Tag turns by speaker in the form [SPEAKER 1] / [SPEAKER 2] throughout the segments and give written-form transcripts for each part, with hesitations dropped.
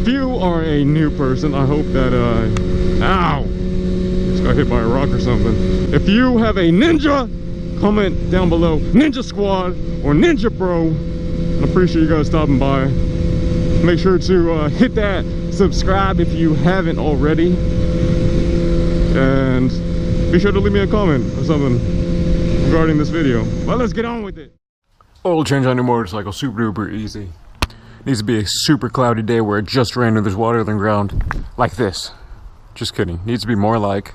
[SPEAKER 1] If you are a new person, I hope that, ow! Just got hit by a rock or something. If you have a ninja, comment down below, Ninja Squad or Ninja Bro. I appreciate you guys stopping by. Make sure to hit that subscribe if you haven't already. And be sure to leave me a comment or something regarding this video. Well, let's get on with it. Oil change on your motorcycle, super duper easy. Needs to be a super cloudy day where it just rained and there's water on the ground, like this. Just kidding. Needs to be more like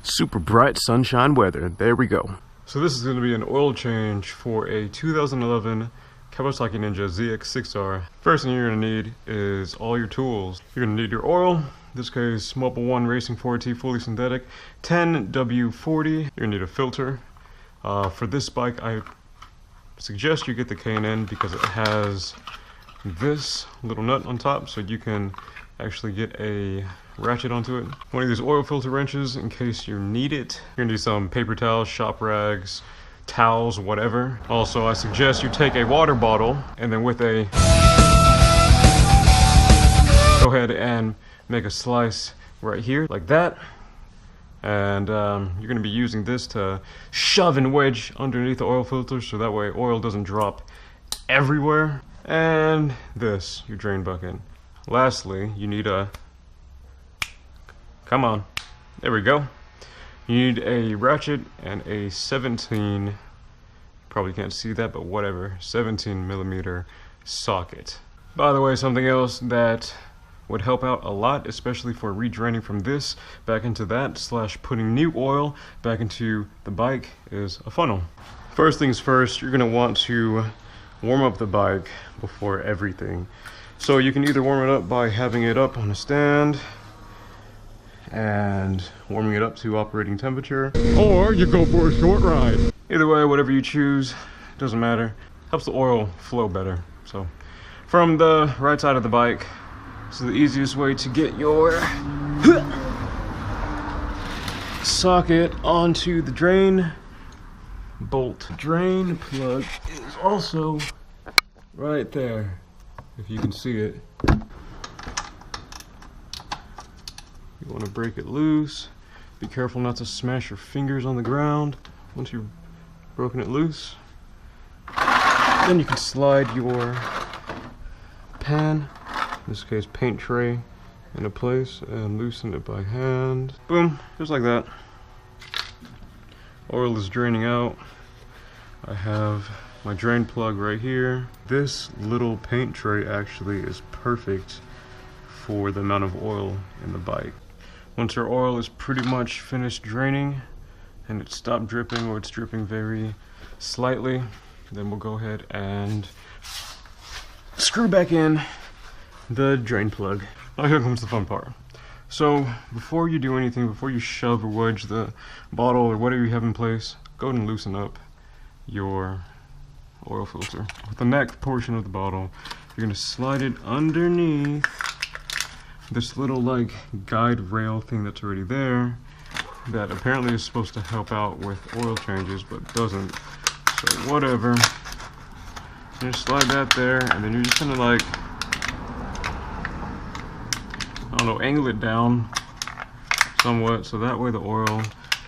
[SPEAKER 1] super bright sunshine weather. There we go. So this is going to be an oil change for a 2011 Kawasaki Ninja ZX6R. First thing you're going to need is all your tools. You're going to need your oil. In this case, Mobil 1 Racing 4T fully synthetic 10W40. You're going to need a filter. For this bike, I suggest you get the K&N because it has this little nut on top, so you can actually get a ratchet onto it. One of these oil filter wrenches in case you need it. You're gonna need some paper towels, shop rags, towels, whatever. Also, I suggest you take a water bottle and then with a go ahead and make a slice right here like that. And you're going to be using this to shove and wedge underneath the oil filter so that way oil doesn't drop everywhere. And this, your drain bucket. Lastly, you need a, come on, there we go. You need a ratchet and a 17, probably can't see that, but whatever, 17mm socket. By the way, something else that would help out a lot, especially for redraining from this back into that / putting new oil back into the bike, is a funnel. First things first, you're gonna want to warm up the bike before everything. So you can either warm it up by having it up on a stand and warming it up to operating temperature, or you go for a short ride. Either way, whatever you choose, doesn't matter. Helps the oil flow better. So from the right side of the bike, so the easiest way to get your socket onto the drain bolt. Drain plug is also right there, if you can see it. You want to break it loose. Be careful not to smash your fingers on the ground once you've broken it loose. Then you can slide your pan, in this case paint tray, into place and loosen it by hand. Boom, just like that. Oil is draining out. I have my drain plug right here. This little paint tray actually is perfect for the amount of oil in the bike. Once your oil is pretty much finished draining and it's stopped dripping, or it's dripping very slightly, then we'll go ahead and screw back in the drain plug. Now here comes the fun part. So before you do anything, before you shove or wedge the bottle or whatever you have in place, go ahead and loosen up your oil filter. With the neck portion of the bottle, you're gonna slide it underneath this little like guide rail thing that's already there, that apparently is supposed to help out with oil changes but doesn't, so whatever. You just slide that there, and then you're just gonna like, I don't know, angle it down somewhat so that way the oil,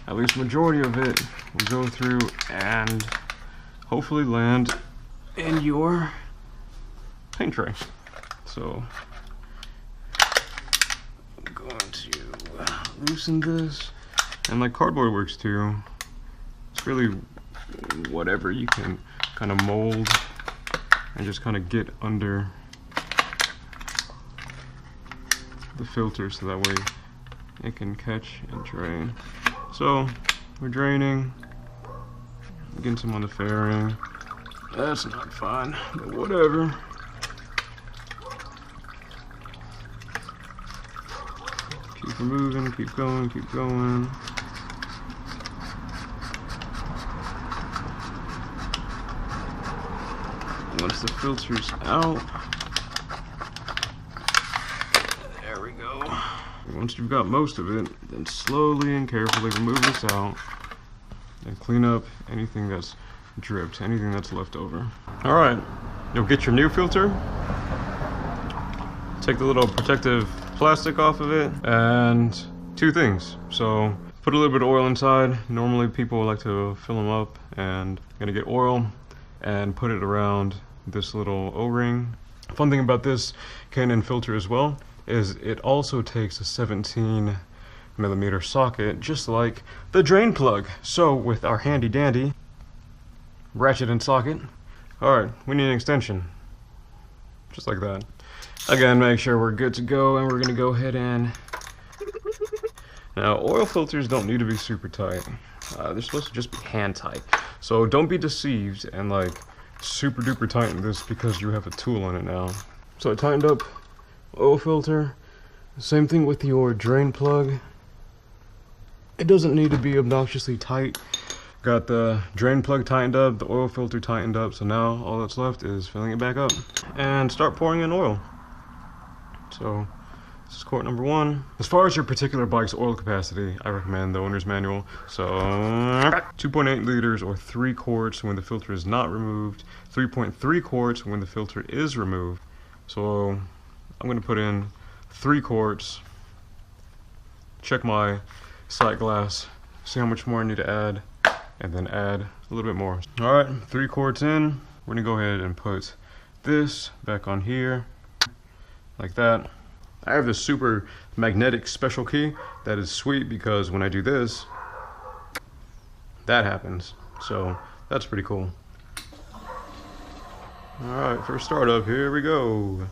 [SPEAKER 1] at least majority of it, will go through and hopefully land in your paint tray. So I'm going to loosen this, and like cardboard works too. It's really whatever you can kind of mold and just kind of get under the filter so that way it can catch and drain. So we're draining, getting some on the fairing. That's not fine, but whatever. Keep removing, keep going, keep going. Once the filter's out, there we go. Once you've got most of it, then slowly and carefully remove this out and clean up anything that's dripped, anything that's left over. Alright, you'll get your new filter, take the little protective plastic off of it, and two things. So put a little bit of oil inside. Normally people like to fill them up, and I'm gonna get oil and put it around this little O-ring. Fun thing about this Canon filter as well is it also takes a 17mm socket, just like the drain plug. So with our handy dandy ratchet and socket, alright, we need an extension. Just like that. Again, make sure we're good to go, and we're gonna go ahead and... Now, oil filters don't need to be super tight. They're supposed to just be hand tight. So don't be deceived and like super duper tighten this because you have a tool on it now. So I tightened up oil filter. Same thing with your drain plug. It doesn't need to be obnoxiously tight. Got the drain plug tightened up, the oil filter tightened up, so now all that's left is filling it back up and start pouring in oil. So this is quart number 1. As far as your particular bike's oil capacity, I recommend the owner's manual. So 2.8 liters or 3 quarts when the filter is not removed, 3.3 quarts when the filter is removed. So I'm going to put in 3 quarts, check my sight glass, see how much more I need to add, and then add a little bit more. Alright, 3 quarts in. We're going to go ahead and put this back on here, like that. I have this super magnetic special key that is sweet because when I do this, that happens. So that's pretty cool. Alright, for startup, here we go.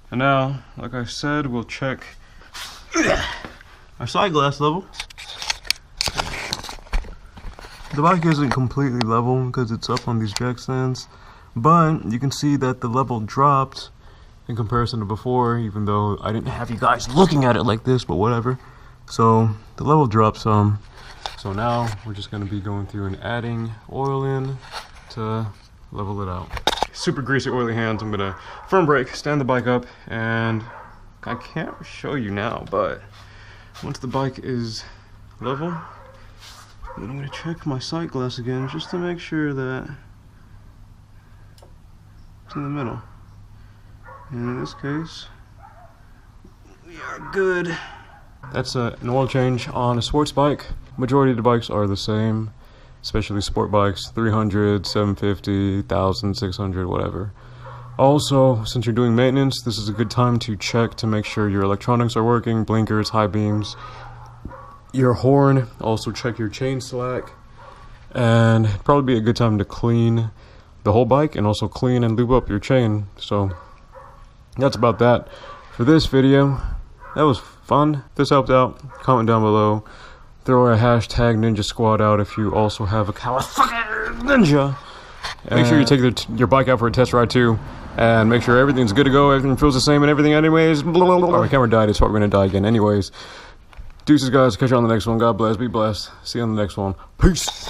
[SPEAKER 1] And now, like I said, we'll check our side glass level. The bike isn't completely level because it's up on these jack stands, but you can see that the level dropped in comparison to before, even though I didn't have you guys looking at it like this, but whatever. So the level dropped some. So now we're just going to be going through and adding oil in to level it out. Super greasy, oily hands. I'm gonna firm brake, stand the bike up, and I can't show you now, but once the bike is level, then I'm gonna check my sight glass again just to make sure that it's in the middle. And in this case, we are good. That's an oil change on a sports bike. Majority of the bikes are the same. Especially sport bikes, 300, 750, 1000, 600, whatever. Also, since you're doing maintenance, this is a good time to check to make sure your electronics are working, blinkers, high beams, your horn. Also check your chain slack, and probably be a good time to clean the whole bike and also clean and lube up your chain. So that's about that for this video. That was fun. If this helped out, comment down below. Throw a hashtag Ninja Squad out if you also have a Kawasaki Ninja. Make sure you take your bike out for a test ride too, and make sure everything's good to go, everything feels the same and everything anyways. Oh, my camera died, it's probably gonna die again anyways. Deuces guys, catch you on the next one. God bless, be blessed. See you on the next one. Peace.